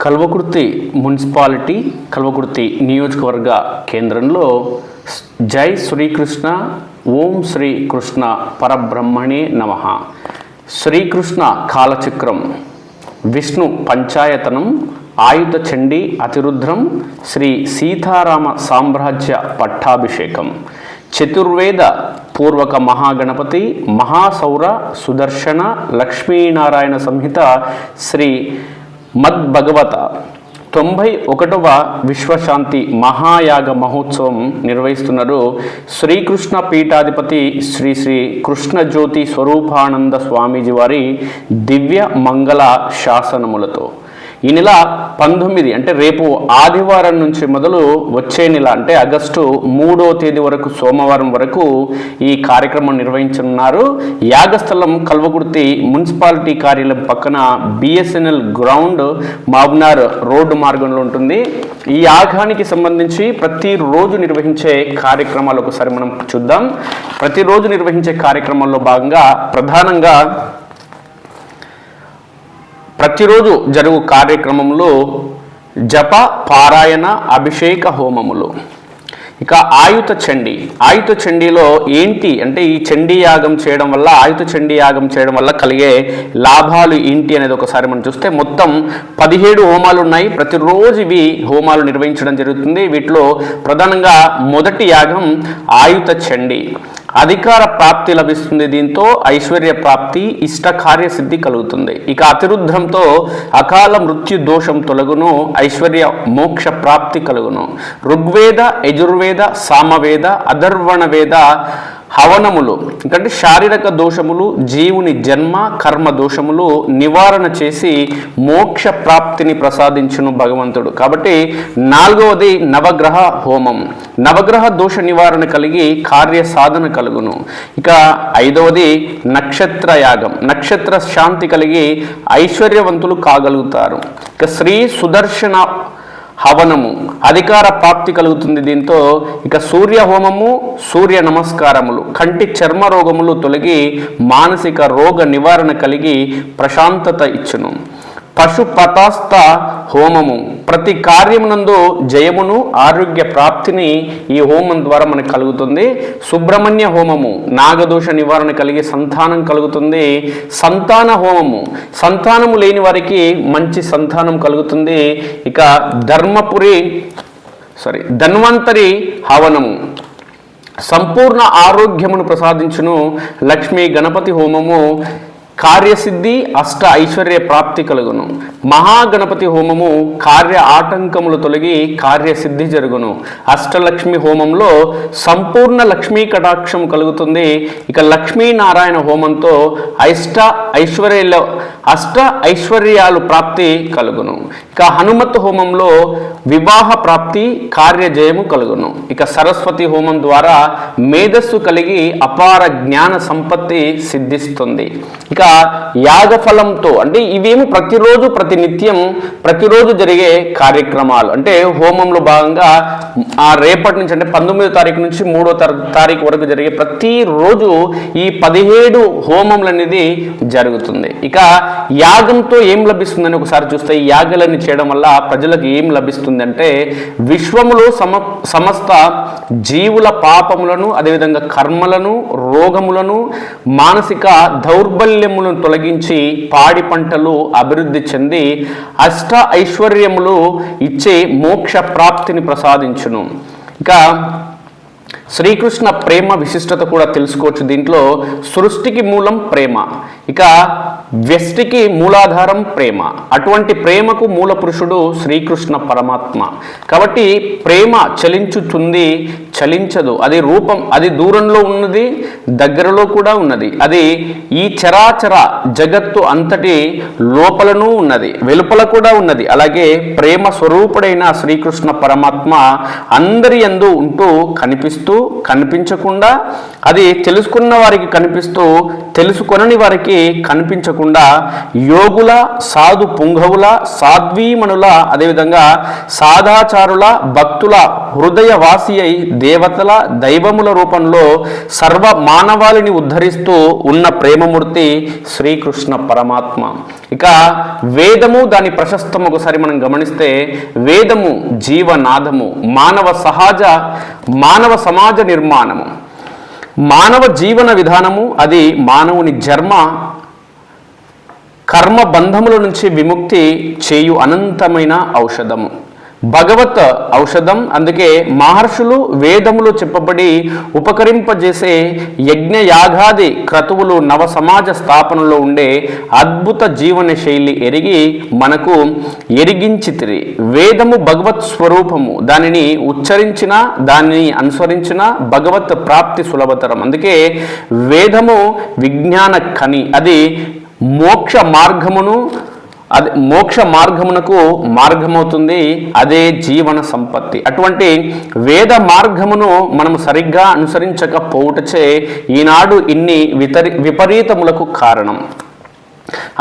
Kalwakurthy municipality Kalwakurthy నియోజకవర్గ కేంద్రంలో జై శ్రీకృష్ణ ఓం శ్రీకృష్ణ పరబ్రహ్మణే నమః శ్రీకృష్ణ కాలచక్రం విష్ణు పంచాయతనం ఆయుధ చండీ అతిరుద్రం శ్రీ సీతారామ సామ్రాజ్య పట్టాభిషేకం చతుర్వేద పూర్వక మహాగణపతి మహాసౌర సుదర్శన లక్ష్మీనారాయణ సంహిత శ్రీ మద్భగవత 91వ విశ్వశాంతి మహాయాగ మహోత్సవం నిర్వహిస్తున్నారు. శ్రీకృష్ణ పీఠాధిపతి శ్రీ శ్రీ కృష్ణజ్యోతి స్వరూపానంద స్వామీజీ వారి దివ్య మంగళ శాసనములతో ఈ నెల 19 అంటే రేపు ఆదివారం నుంచి మొదలు వచ్చే నెల అంటే ఆగస్టు 3వ తేదీ వరకు సోమవారం వరకు ఈ కార్యక్రమం నిర్వహించనున్నారు. యాగస్థలం కల్వకుర్తి మున్సిపాలిటీ కార్యాలయం పక్కన బిఎస్ఎన్ఎల్ గ్రౌండ్ మాబ్నార్ రోడ్డు మార్గంలో ఉంటుంది. ఈ యాగానికి సంబంధించి ప్రతిరోజు నిర్వహించే కార్యక్రమాలు ఒకసారి మనం చూద్దాం. ప్రతిరోజు నిర్వహించే కార్యక్రమాల్లో భాగంగా ప్రధానంగా ప్రతిరోజు జరుగు కార్యక్రమంలో జప పారాయణ అభిషేక హోమములు, ఇక ఆయుధ చండీలో ఏంటి అంటే ఈ చండీ యాగం చేయడం వల్ల ఆయుధ చండీ యాగం చేయడం వల్ల కలిగే లాభాలు ఏంటి అనేది ఒకసారి మనం చూస్తే మొత్తం 17 హోమాలు ఉన్నాయి. ప్రతిరోజు ఇవి హోమాలు నిర్వహించడం జరుగుతుంది. వీటిలో ప్రధానంగా మొదటి యాగం ఆయుధ చండీ, అధికార ప్రాప్తి లభిస్తుంది. దీంతో ఐశ్వర్య ప్రాప్తి ఇష్ట కార్యసిద్ధి కలుగుతుంది. ఇక అతిరుద్రంతో అకాల మృత్యు దోషం తొలగును, ఐశ్వర్య మోక్ష ప్రాప్తి కలుగును. ఋగ్వేద యజుర్వేద సామవేద అధర్వణ వేద హవనములు ఎందుకంటే శారీరక దోషములు జీవుని జన్మ కర్మ దోషములు నివారణ చేసి మోక్ష ప్రాప్తిని ప్రసాదించును భగవంతుడు. కాబట్టి 4వది నవగ్రహ హోమం, నవగ్రహ దోష నివారణ కలిగి కార్య సాధన కలుగును. ఇక 5వది నక్షత్ర యాగం, నక్షత్ర శాంతి కలిగి ఐశ్వర్యవంతులు కాగలుగుతారు. ఇక శ్రీ సుదర్శన హవనము అధికార ప్రాప్తి కలుగుతుంది. దీంతో ఇక సూర్య హోమము సూర్య నమస్కారములు కంటి చర్మ రోగములు తొలగి మానసిక రోగ నివారణ కలిగి ప్రశాంతత ఇచ్చును. పశుపతాస్త హోమము ప్రతి కార్యమునందు జయమును ఆరోగ్య ప్రాప్తిని ఈ హోమం ద్వారా మనకు కలుగుతుంది. సుబ్రహ్మణ్య హోమము నాగదోష నివారణ కలిగి సంతానం కలుగుతుంది. సంతాన హోమము సంతానము లేని వారికి మంచి సంతానం కలుగుతుంది. ఇక ధన్వంతరి హవనము సంపూర్ణ ఆరోగ్యమును ప్రసాదించును. లక్ష్మీ గణపతి హోమము కార్యసిద్ధి అష్ట ఐశ్వర్య ప్రాప్తి కలుగును. మహాగణపతి హోమము కార్య ఆటంకములు తొలగి కార్యసిద్ధి జరుగును. అష్టలక్ష్మి హోమంలో సంపూర్ణ లక్ష్మీ కటాక్షం కలుగుతుంది. ఇక లక్ష్మీనారాయణ హోమంతో అష్ట ఐశ్వర్యాలు ప్రాప్తి కలుగును. ఇక హనుమత్ హోమంలో వివాహ ప్రాప్తి కార్యజయము కలుగును. ఇక సరస్వతి హోమం ద్వారా మేధస్సు కలిగి అపార జ్ఞాన సంపత్తి సిద్ధిస్తుంది. ఇక యాగఫలంతో అంటే ఇవేమో ప్రతినిత్యం ప్రతిరోజు జరిగే కార్యక్రమాలు. అంటే హోమంలో భాగంగా రేపటి నుంచి అంటే 19వ తారీఖు నుంచి 3వ తారీఖు వరకు జరిగే ప్రతిరోజు ఈ 17 హోమములు అనేది జరుగుతుంది. ఇక యాగంతో ఏం లభిస్తుందని ఒకసారి చూస్తే ఈ యాగాలన్నీ చేయడం వల్ల ప్రజలకు ఏం లభిస్తుంది అంటే విశ్వములో సమస్త జీవుల పాపములను అదేవిధంగా కర్మలను రోగములను మానసిక దౌర్బల్యములను తొలగించి పాడి పంటలు అభివృద్ధి చెంది అష్ట ఐశ్వర్యములు ఇచ్చే మోక్ష ప్రాప్తిని ప్రసాదించును. ఇక శ్రీకృష్ణ ప్రేమ విశిష్టత కూడా తెలుసుకోవచ్చు. దీంట్లో సృష్టికి మూలం ప్రేమ, ఇక వ్యష్టికి మూలాధారం ప్రేమ. అటువంటి ప్రేమకు మూల పురుషుడు శ్రీకృష్ణ పరమాత్మ. కాబట్టి ప్రేమ చలించుతుంది, చలించదు. అది రూపం, అది దూరంలో ఉన్నది, దగ్గరలో కూడా ఉన్నది. అది ఈ చరాచర జగత్తు అంతటి లోపలను ఉన్నది, వెలుపల కూడా ఉన్నది. అలాగే ప్రేమ స్వరూపుడైన శ్రీకృష్ణ పరమాత్మ అందరి యందు ఉంటూ కనిపిస్తూ కనిపించకుండా అది తెలుసుకున్న వారికి కనిపిస్తూ తెలుసుకొనని వారికి మనకి కనిపించకుండా యోగుల, సాధు పుంగవుల, సాధ్వీమణుల, అదేవిధంగా సాదాచారుల, భక్తుల హృదయవాసి అయి దేవతల, దైవముల రూపంలో సర్వ మానవాళిని ఉద్ధరిస్తూ ఉన్న ప్రేమమూర్తి శ్రీకృష్ణ పరమాత్మ. ఇక వేదము, దాని ప్రశస్తం ఒకసారి మనం గమనిస్తే, వేదము జీవనాదము, మానవ సమాజ నిర్మాణము, మానవ జీవన విధానము, అది మానవుని కర్మ బంధముల నుంచి విముక్తి చేయు అనంతమైన ఔషధము, భగవత్ ఔషధం. అందుకే మహర్షులు వేదములు చెప్పబడి ఉపకరింపజేసే యజ్ఞ యాగాది క్రతువులు నవ సమాజ స్థాపనలో ఉండే అద్భుత జీవన శైలి మనకు ఎరిగించితిరి. వేదము భగవత్ స్వరూపము, దానిని ఉచ్చరించిన, దానిని అనుసరించిన భగవత్ ప్రాప్తి సులభతరం. అందుకే వేదము విజ్ఞాన ఖని, అది మోక్ష మార్గమునకు మార్గమవుతుంది, అదే జీవన సంపత్తి. అటువంటి వేద మార్గమును మనము సరిగ్గా అనుసరించకపోవటచే ఈనాడు ఇన్ని విపరీతములకు కారణం.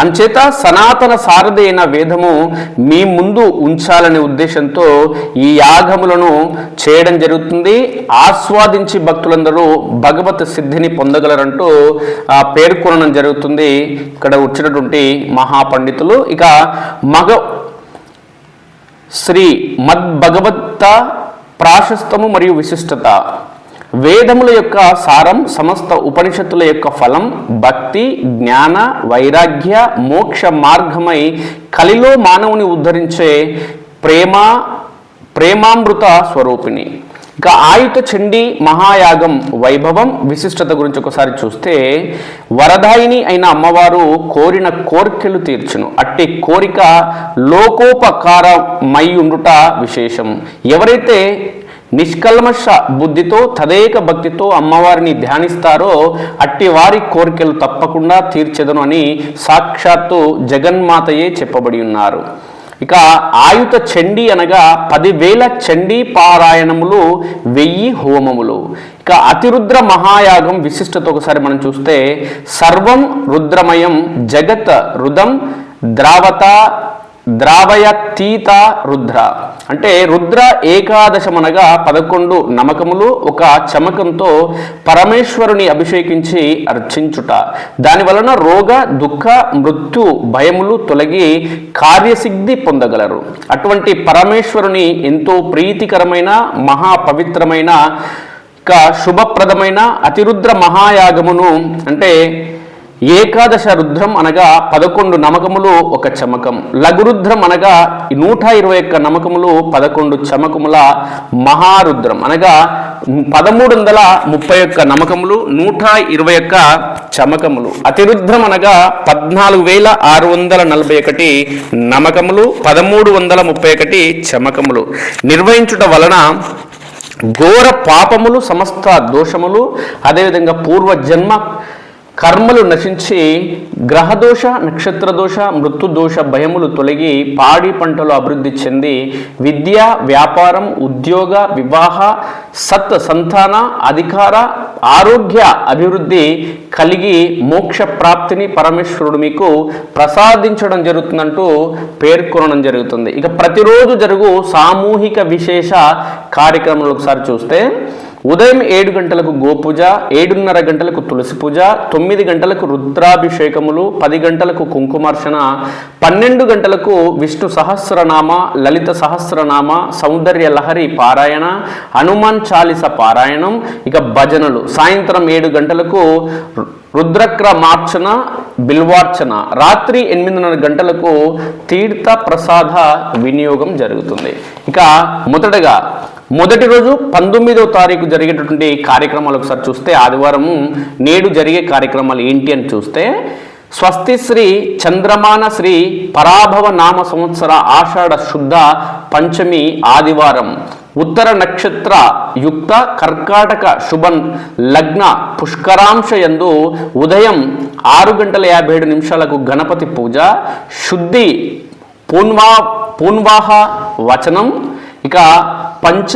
అంచేత సనాతన సారథి అయిన వేదము మీ ముందు ఉంచాలనే ఉద్దేశంతో ఈ యాగములను చేయడం జరుగుతుంది. ఆస్వాదించి భక్తులందరూ భగవత్ సిద్ధిని పొందగలరంటూ పేర్కొనడం జరుగుతుంది ఇక్కడ వచ్చినటువంటి మహాపండితులు. ఇక శ్రీ మద్భగవత ప్రాశస్తము మరియు విశిష్టత. వేదముల యొక్క సారం, సమస్త ఉపనిషత్తుల యొక్క ఫలం, భక్తి, జ్ఞాన, వైరాగ్య, మోక్ష మార్గమై కలిలో మానవుని ఉద్ధరించే ప్రేమామృత స్వరూపిణి. ఇక ఆయుత చండీ మహాయాగం వైభవం, విశిష్టత గురించి ఒకసారి చూస్తే, వరదాయిని అయిన అమ్మవారు కోరిన కోర్కెలు తీర్చును. అట్టి కోరిక లోకోపకారమై ఉండుట విశేషం. ఎవరైతే నిష్కల్మష బుద్ధితో, తదేక భక్తితో అమ్మవారిని ధ్యానిస్తారో అట్టి వారి కోరికలు తప్పకుండా తీర్చెదను అని సాక్షాత్తు జగన్మాతయే చెప్పబడి ఉన్నారు. ఇక ఆయుత చండీ అనగా 10,000 చండీ పారాయణములు, 1000 హోమములు. ఇక అతిరుద్ర మహాయాగం విశిష్టత ఒకసారి మనం చూస్తే, సర్వం రుద్రమయం జగత్ రుదం ద్రావయతీత రుద్ర. అంటే రుద్ర ఏకాదశమనగా 11 నమకములు, ఒక చమకంతో పరమేశ్వరుని అభిషేకించి అర్చించుట. దాని వలన రోగ, దుఃఖ, మృత్యు భయములు తొలగి కార్యసిద్ధి పొందగలరు. అటువంటి పరమేశ్వరుని ఎంతో ప్రీతికరమైన, మహాపవిత్రమైన, శుభప్రదమైన అతిరుద్ర మహాయాగమును, అంటే ఏకాదశ రుద్రం అనగా 11 నమకములు, ఒక చమకం, లఘురుద్రం అనగా 121 నమకములు, 11 చమకముల మహారుద్రం అనగా 1331 నమకములు, 121 చమకములు, అతిరుద్రం అనగా 14,641 నమకములు, 1331 చమకములు నిర్వహించుట వలన ఘోర పాపములు, సమస్త దోషములు, అదేవిధంగా పూర్వజన్మ కర్మలు నశించి గ్రహదోష, నక్షత్రదోష, మృత్యుదోష భయములు తొలగి పాడి పంటలు అభివృద్ధి చెంది విద్య, వ్యాపారం, ఉద్యోగ, వివాహ, సంతాన, అధికార, ఆరోగ్య అభివృద్ధి కలిగి మోక్ష ప్రాప్తిని పరమేశ్వరుడు మీకు ప్రసాదించడం జరుగుతుందంటూ పేర్కొనడం జరుగుతుంది. ఇక ప్రతిరోజు జరుగు సామూహిక విశేష కార్యక్రమాలు ఒకసారి చూస్తే, ఉదయం 7 గంటలకు గోపూజ, 7:30 గంటలకు తులసి పూజ, 9 గంటలకు రుద్రాభిషేకములు, 10 గంటలకు కుంకుమార్చన, 12 గంటలకు విష్ణు సహస్రనామ, లలిత సహస్రనామ, సౌందర్య లహరి పారాయణ, హనుమాన్ చాలీస పారాయణం, ఇక భజనలు. సాయంత్రం 7 గంటలకు రుద్రక్రమార్చన, బిల్వార్చన, రాత్రి 8:30 గంటలకు తీర్థ ప్రసాద వినియోగం జరుగుతుంది. ఇక మొదటి రోజు 19వ తారీఖు జరిగేటటువంటి కార్యక్రమాలు ఒకసారి చూస్తే, ఆదివారం నేడు జరిగే కార్యక్రమాలు ఏంటి అని చూస్తే, స్వస్తి శ్రీ చంద్రమాన శ్రీ పరాభవ నామ సంవత్సర ఆషాఢ శుద్ధ పంచమి ఆదివారం, ఉత్తర నక్షత్ర యుక్త కర్కాటక శుభన్ లగ్న పుష్కరాంశయందు ఉదయం 6:57 గణపతి పూజ, శుద్ధి పూన్వాహ వచనం, ఇక పంచ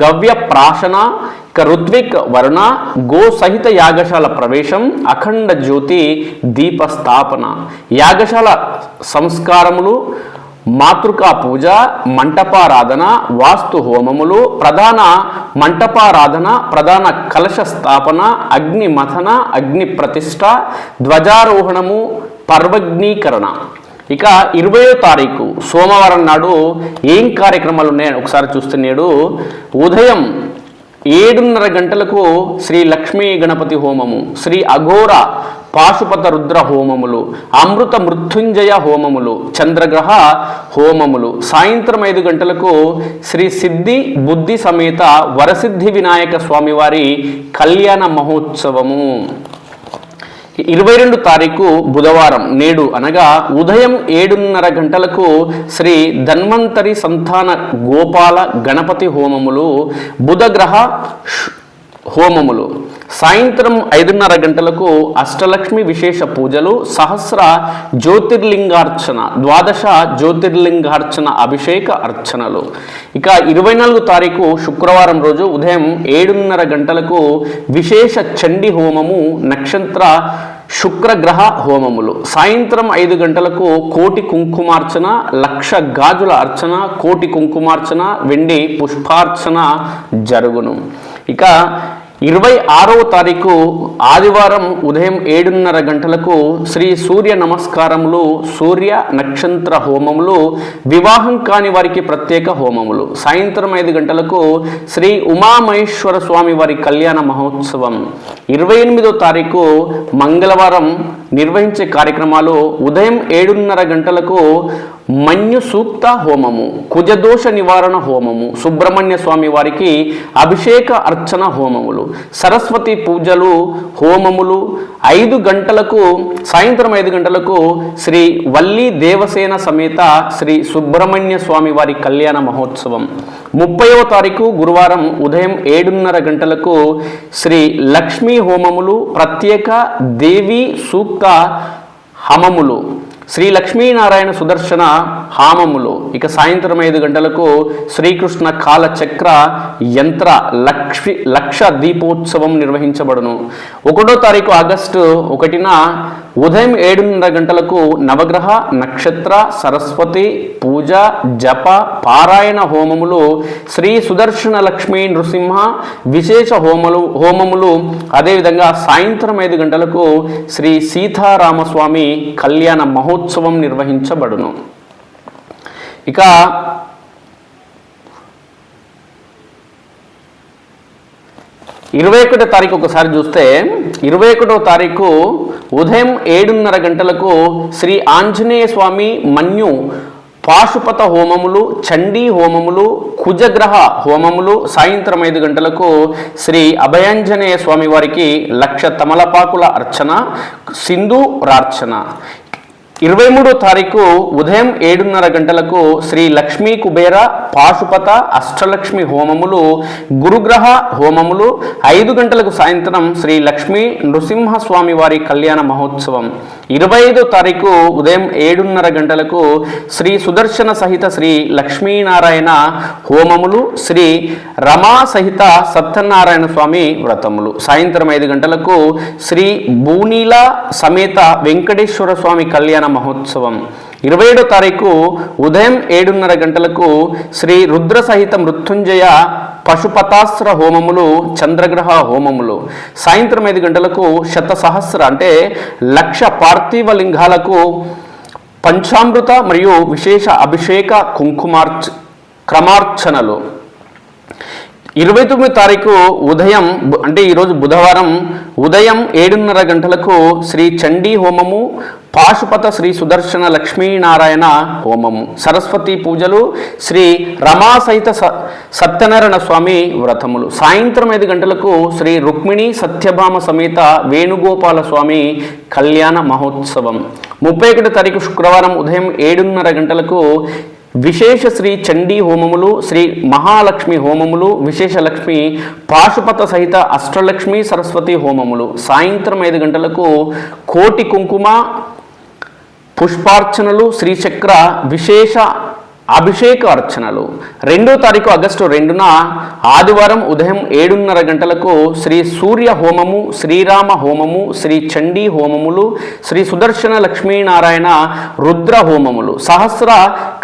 గవ్య ప్రాశన, ఇక ఋత్విక్ వరుణ గో సహిత యాగశాల ప్రవేశం, అఖండ జ్యోతి దీపస్థాపన, యాగశాల సంస్కారములు, మాతృకా పూజ, మంటపారాధన, వాస్తు హోమములు, ప్రధాన మంటపారాధన, ప్రధాన కలశ స్థాపన, అగ్ని మథన, అగ్ని ప్రతిష్ఠ, ధ్వజారోహణము, పర్వగ్నీకరణ. ఇక 20వ తారీఖు సోమవారం నాడు ఏం కార్యక్రమాలు ఉన్నాయని ఒకసారి చూస్తున్నాడు. ఉదయం 7:30 గంటలకు శ్రీ లక్ష్మీ గణపతి హోమము, శ్రీ అఘోర పాశుపత రుద్ర హోమములు, అమృత మృత్యుంజయ హోమములు, చంద్రగ్రహ హోమములు. సాయంత్రం 5 గంటలకు శ్రీ సిద్ధి బుద్ధి సమేత వరసిద్ధి వినాయక స్వామివారి కళ్యాణ మహోత్సవము. 22 తారీఖు బుధవారం నేడు అనగా ఉదయం 7:30 గంటలకు శ్రీ ధన్వంతరి సంతాన గోపాల గణపతి హోమములు, బుధగ్రహ హోమములు. సాయంత్రం 5:30 గంటలకు అష్టలక్ష్మి విశేష పూజలు, సహస్ర జ్యోతిర్లింగార్చన, ద్వాదశ జ్యోతిర్లింగార్చన అభిషేక అర్చనలు. ఇక 24 తారీఖు శుక్రవారం రోజు ఉదయం 7:30 గంటలకు విశేష చండీ హోమము, నక్షత్ర శుక్రగ్రహ హోమములు. సాయంత్రం 5 గంటలకు కోటి కుంకుమార్చన, లక్ష గాజుల అర్చన, కోటి కుంకుమార్చన, వెండి పుష్పార్చన జరుగును. ఇక 26వ తారీఖు ఆదివారం ఉదయం 7:30 గంటలకు శ్రీ సూర్య నమస్కారములు, సూర్య నక్షత్ర హోమములు, వివాహం కాని వారికి ప్రత్యేక హోమములు. సాయంత్రం 5 గంటలకు శ్రీ ఉమామహేశ్వర స్వామి వారి కళ్యాణ మహోత్సవం. 28వ తారీఖు మంగళవారం నిర్వహించే కార్యక్రమాలు ఉదయం 7:30 గంటలకు మన్యు సూక్త హోమము, కుజదోష నివారణ హోమము, సుబ్రహ్మణ్య స్వామి వారికి అభిషేక అర్చన హోమములు, సరస్వతి పూజలు హోమములు. 5 గంటలకు సాయంత్రం 5 గంటలకు శ్రీ వల్లి దేవసేన సమేత శ్రీ సుబ్రహ్మణ్య స్వామి వారి కళ్యాణ మహోత్సవం. 30వ తారీఖు గురువారం ఉదయం 7:30 గంటలకు శ్రీ లక్ష్మీ హోమములు, ప్రత్యేక దేవి సూక్త హమములు, శ్రీ లక్ష్మీనారాయణ సుదర్శన హామములు. ఇక సాయంత్రం 5 గంటలకు శ్రీకృష్ణ కాలచక్ర యంత్ర లక్ష దీపోత్సవం నిర్వహించబడును. 1వ తారీఖు ఆగస్టు 1న ఉదయం 7:30 గంటలకు నవగ్రహ నక్షత్ర సరస్వతి పూజ జప పారాయణ హోమములు, శ్రీ సుదర్శన లక్ష్మీ నృసింహ విశేష హోమములు. అదేవిధంగా సాయంత్రం 5 గంటలకు శ్రీ సీతారామస్వామి కళ్యాణ మహోత్సవం నిర్వహించబడును. ఇక 21వ తారీఖు ఒకసారి చూస్తే 21వ తారీఖు ఉదయం 7:30 గంటలకు శ్రీ ఆంజనేయ స్వామి మన్యు పాశుపత హోమములు, చండీ హోమములు, కుజగ్రహ హోమములు. సాయంత్రం 5 గంటలకు శ్రీ అభయాంజనేయ స్వామి వారికి లక్ష తమలపాకుల అర్చన, సింధూరార్చన. 23వ తారీఖు ఉదయం 7:30 గంటలకు శ్రీ లక్ష్మీ కుబేర పాశుపత అష్టలక్ష్మి హోమములు, గురుగ్రహ హోమములు. 5 గంటలకు సాయంత్రం శ్రీ లక్ష్మీ నృసింహస్వామి వారి కళ్యాణ మహోత్సవం. 25వ తారీఖు ఉదయం 7:30 గంటలకు శ్రీ సుదర్శన సహిత శ్రీ లక్ష్మీనారాయణ హోమములు, శ్రీ రమా సహిత సత్యనారాయణ స్వామి వ్రతములు. సాయంత్రం 5 గంటలకు శ్రీ భూనీల సమేత వెంకటేశ్వర స్వామి కళ్యాణ మహోత్సవం. 27వ తారీఖు ఉదయం 7:30 గంటలకు శ్రీ రుద్ర సహిత మృత్యుంజయ పశుపతాస్త్ర హోమములు, చంద్రగ్రహ హోమములు. సాయంత్రం 5 గంటలకు శతసహస్ర అంటే 1,00,000 పార్థివ లింగాలకు పంచామృత మరియు విశేష అభిషేక క్రమార్చనలు. 29వ తారీఖు ఉదయం అంటే ఈరోజు బుధవారం ఉదయం 7:30 గంటలకు శ్రీ చండీ హోమము, పాశుపత శ్రీ సుదర్శన లక్ష్మీనారాయణ హోమము, సరస్వతి పూజలు, శ్రీ రమా సహిత సత్యనారాయణ స్వామి వ్రతములు. సాయంత్రం 5 గంటలకు శ్రీ రుక్మిణి సత్యభామ సమేత వేణుగోపాల స్వామి కళ్యాణ మహోత్సవం. 31వ తారీఖు శుక్రవారం ఉదయం 7:30 గంటలకు విశేష శ్రీ చండీ హోమములు, శ్రీ మహాలక్ష్మి హోమములు, విశేష లక్ష్మి పాశుపత సహిత అష్టలక్ష్మి సరస్వతి హోమములు. సాయంత్రం 5 గంటలకు కోటి కుంకుమ పుష్పార్చనలు, శ్రీచక్ర విశేష అభిషేక అర్చనలు. 2వ తారీఖు ఆగస్టు 2న ఆదివారం ఉదయం 7:30 గంటలకు శ్రీ సూర్య హోమము, శ్రీరామ హోమము, శ్రీ చండీ హోమములు, శ్రీ సుదర్శన లక్ష్మీనారాయణ రుద్ర హోమములు, సహస్ర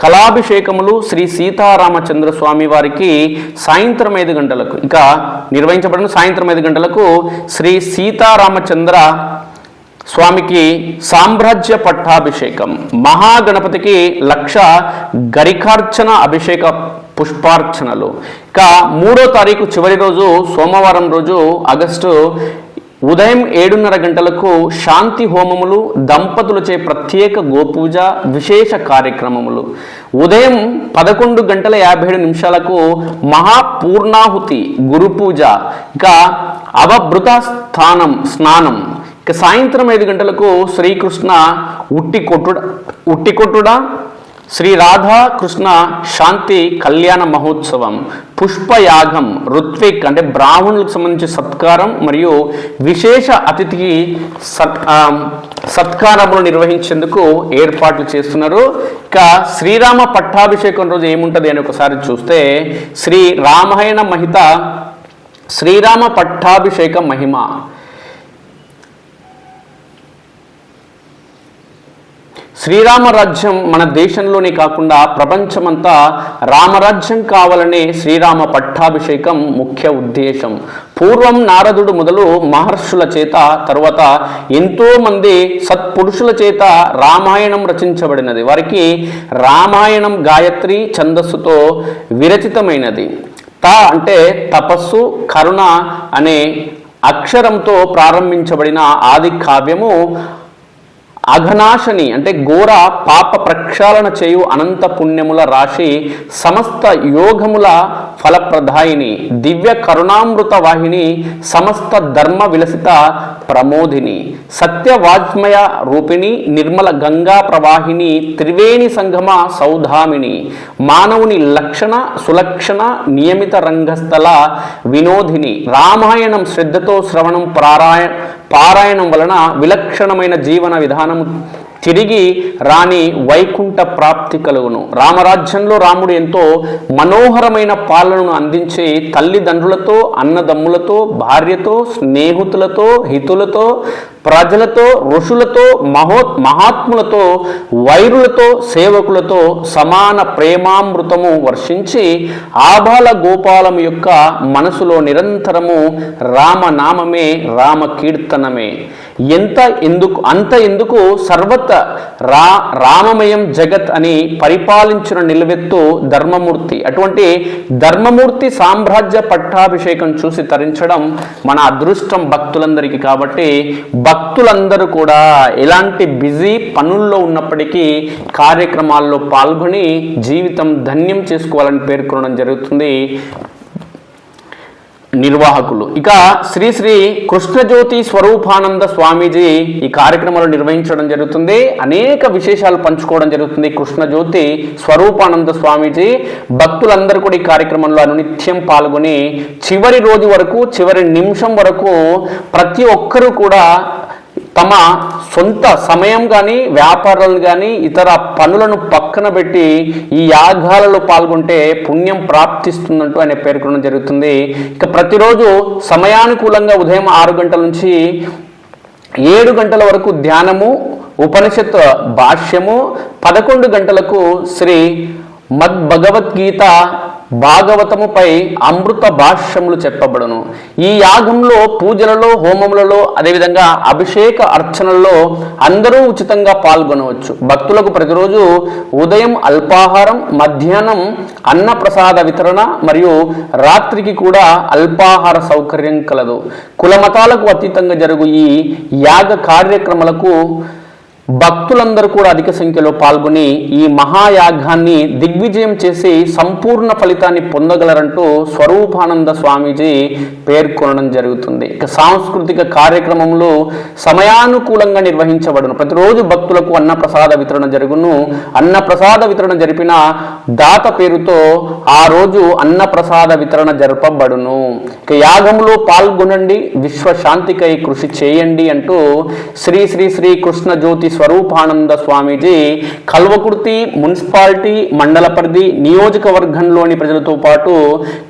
కళాభిషేకములు శ్రీ సీతారామచంద్ర స్వామి వారికి సాయంత్రం 5 గంటలకు ఇంకా నిర్వహించబడిన సాయంత్రం 5 గంటలకు శ్రీ సీతారామచంద్ర స్వామికి సామ్రాజ్య పట్టాభిషేకం, మహాగణపతికి 1,00,000 గరికార్చన అభిషేక పుష్పార్చనలు. ఇక 3వ తారీఖు చివరి రోజు సోమవారం రోజు ఆగస్టు ఉదయం 7:30 గంటలకు శాంతి హోమములు, దంపతులచే ప్రత్యేక గోపూజ, విశేష కార్యక్రమములు. ఉదయం 11:57 మహాపూర్ణాహుతి, గురు పూజ, ఇక అవభృత స్నానం. ఇక సాయంత్రం 5 గంటలకు శ్రీకృష్ణ ఉట్టి కొట్టుడ, శ్రీ రాధాకృష్ణ శాంతి కళ్యాణ మహోత్సవం, పుష్పయాగం, ఋత్విక్ అంటే బ్రాహ్మణులకు సంబంధించి సత్కారం మరియు విశేష అతిథికి సత్కారములు నిర్వహించేందుకు ఏర్పాట్లు చేస్తున్నారు. ఇక శ్రీరామ పట్టాభిషేకం రోజు ఏముంటుంది అని ఒకసారి చూస్తే శ్రీ రామాయణ మహిత శ్రీరామ పట్టాభిషేక మహిమ. శ్రీరామరాజ్యం మన దేశంలోనే కాకుండా ప్రపంచమంతా రామరాజ్యం కావాలనే శ్రీరామ పట్టాభిషేకం ముఖ్య ఉద్దేశం. పూర్వం నారదుడు మొదలు మహర్షుల చేత, తరువాత ఎంతోమంది సత్పురుషుల చేత రామాయణం రచించబడినది. వారికి రామాయణం గాయత్రి ఛందస్సుతో విరచితమైనది. అంటే తపస్సు, కరుణ అనే అక్షరంతో ప్రారంభించబడిన ఆది కావ్యము అఘనాశని అంటే ఘోర పాప ప్రక్షాళన చేయు అనంత పుణ్యముల రాశి, సమస్త యోగముల ఫలప్రదాయిని, దివ్య కరుణామృత వాహిని, సమస్త ధర్మ విలసిత ప్రమోదిని, సత్యవాజ్మయ రూపిణి, నిర్మల గంగా ప్రవాహిని, త్రివేణి సంగమ సౌధామిని, మానవుని లక్షణ సులక్షణ నియమిత రంగస్థల వినోదిని. రామాయణం శ్రద్ధతో శ్రవణం పారాయణం వలన విలక్షణమైన జీవన విధానం తిరిగి రాని వైకుంఠ ప్రాప్తి కలుగును. రామరాజ్యంలో రాముడు ఎంతో మనోహరమైన పాలనను అందించి తల్లిదండ్రులతో, అన్నదమ్ములతో, భార్యతో, స్నేహితులతో, హితులతో, ప్రజలతో, ఋషులతో, మహాత్ములతో, వైరులతో, సేవకులతో సమాన ప్రేమామృతము వర్షించి ఆబాల గోపాలం యొక్క మనసులో నిరంతరము రామనామమే, రామ కీర్తనమే. అంత ఎందుకు సర్వత రామమయం జగత్ అని పరిపాలించిన నిలవెత్తు ధర్మమూర్తి. అటువంటి ధర్మమూర్తి సామ్రాజ్య పట్టాభిషేకం చూసి తరించడం మన అదృష్టం భక్తులందరికీ. కాబట్టి భక్తులందరూ కూడా ఎలాంటి బిజీ పనుల్లో ఉన్నప్పటికీ కార్యక్రమాల్లో పాల్గొని జీవితం ధన్యం చేసుకోవాలని పేర్కొనడం జరుగుతుంది నిర్వాహకులు. ఇక శ్రీ శ్రీ కృష్ణజ్యోతి స్వరూపానంద స్వామీజీ ఈ కార్యక్రమాలు నిర్వహించడం జరుగుతుంది. అనేక విశేషాలు పంచుకోవడం జరుగుతుంది. కృష్ణజ్యోతి స్వరూపానంద స్వామీజీ భక్తులందరూ కూడా ఈ కార్యక్రమంలో అనునిత్యం పాల్గొని చివరి రోజు వరకు, చివరి నిమిషం వరకు ప్రతి ఒక్కరూ కూడా తమ సొంత సమయం కానీ, వ్యాపారాలను కానీ, ఇతర పనులను పక్కన పెట్టి ఈ యాగాలలో పాల్గొంటే పుణ్యం ప్రాప్తిస్తుందంటూ ఆయన పేర్కొనడం జరుగుతుంది. ఇక ప్రతిరోజు సమయానుకూలంగా ఉదయం 6 గంటల నుంచి 7 గంటల వరకు ధ్యానము, ఉపనిషత్ భాష్యము, 11 గంటలకు శ్రీ మద్భగవద్గీత భాగవతముపై అమృత భాష్యములు చెప్పబడును. ఈ యాగంలో, పూజలలో, హోమములలో, అదేవిధంగా అభిషేక అర్చనల్లో అందరూ ఉచితంగా పాల్గొనవచ్చు. భక్తులకు ప్రతిరోజు ఉదయం అల్పాహారం, మధ్యాహ్నం అన్నప్రసాద వితరణ మరియు రాత్రికి కూడా అల్పాహార సౌకర్యం కలదు. కులమతాలకు అతీతంగా జరుగు ఈ యాగ కార్యక్రమాలకు భక్తులందరూ కూడా అధిక సంఖ్యలో పాల్గొని ఈ మహాయాగాన్ని దిగ్విజయం చేసి సంపూర్ణ ఫలితాన్ని పొందగలరంటూ స్వరూపానంద స్వామీజీ పేర్కొనడం జరుగుతుంది. ఇక సాంస్కృతిక కార్యక్రమంలో సమయానుకూలంగా నిర్వహించబడును. ప్రతిరోజు భక్తులకు అన్నప్రసాద వితరణ జరుగును. అన్నప్రసాద వితరణ జరిపిన దాత పేరుతో ఆ రోజు అన్నప్రసాద వితరణ జరపబడును. ఇక యాగంలో పాల్గొనండి, విశ్వశాంతికై కృషి చేయండి అంటూ శ్రీ శ్రీ శ్రీ కృష్ణ జ్యోతి స్వరూపానంద స్వామీజీ కల్వకుర్తి మున్సిపాలిటీ మండల పరిధి నియోజకవర్గంలోని ప్రజలతో పాటు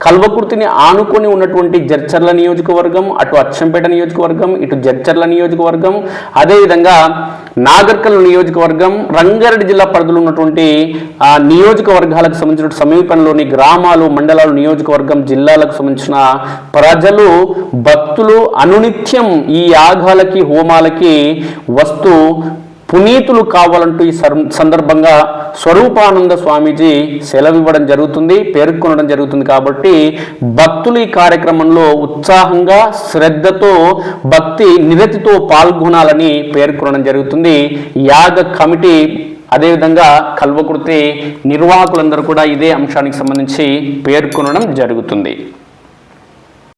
కల్వకుర్తిని ఆనుకొని ఉన్నటువంటి జడ్చర్ల నియోజకవర్గం, అటు అచ్చంపేట నియోజకవర్గం, ఇటు జడ్చర్ల నియోజకవర్గం, అదేవిధంగా నాగర్కల్ నియోజకవర్గం, రంగారెడ్డి జిల్లా పరిధిలో ఉన్నటువంటి నియోజకవర్గాలకు సంబంధించిన సమీపంలోని గ్రామాలు, మండలాలు, నియోజకవర్గం, జిల్లాలకు సంబంధించిన ప్రజలు, భక్తులు అనునిత్యం ఈ యాగాలకి హోమాలకి వస్తూ పునీతులు కావాలంటూ ఈ సందర్భంగా స్వరూపానంద స్వామీజీ సెలవివ్వడం జరుగుతుంది, పేర్కొనడం జరుగుతుంది. కాబట్టి భక్తులు ఈ కార్యక్రమంలో ఉత్సాహంగా, శ్రద్ధతో, భక్తి నిరతితో పాల్గొనాలని పేర్కొనడం జరుగుతుంది. యాగ కమిటీ అదేవిధంగా కల్వకుర్తి నిర్వాహకులందరూ కూడా ఇదే అంశానికి సంబంధించి పేర్కొనడం జరుగుతుంది.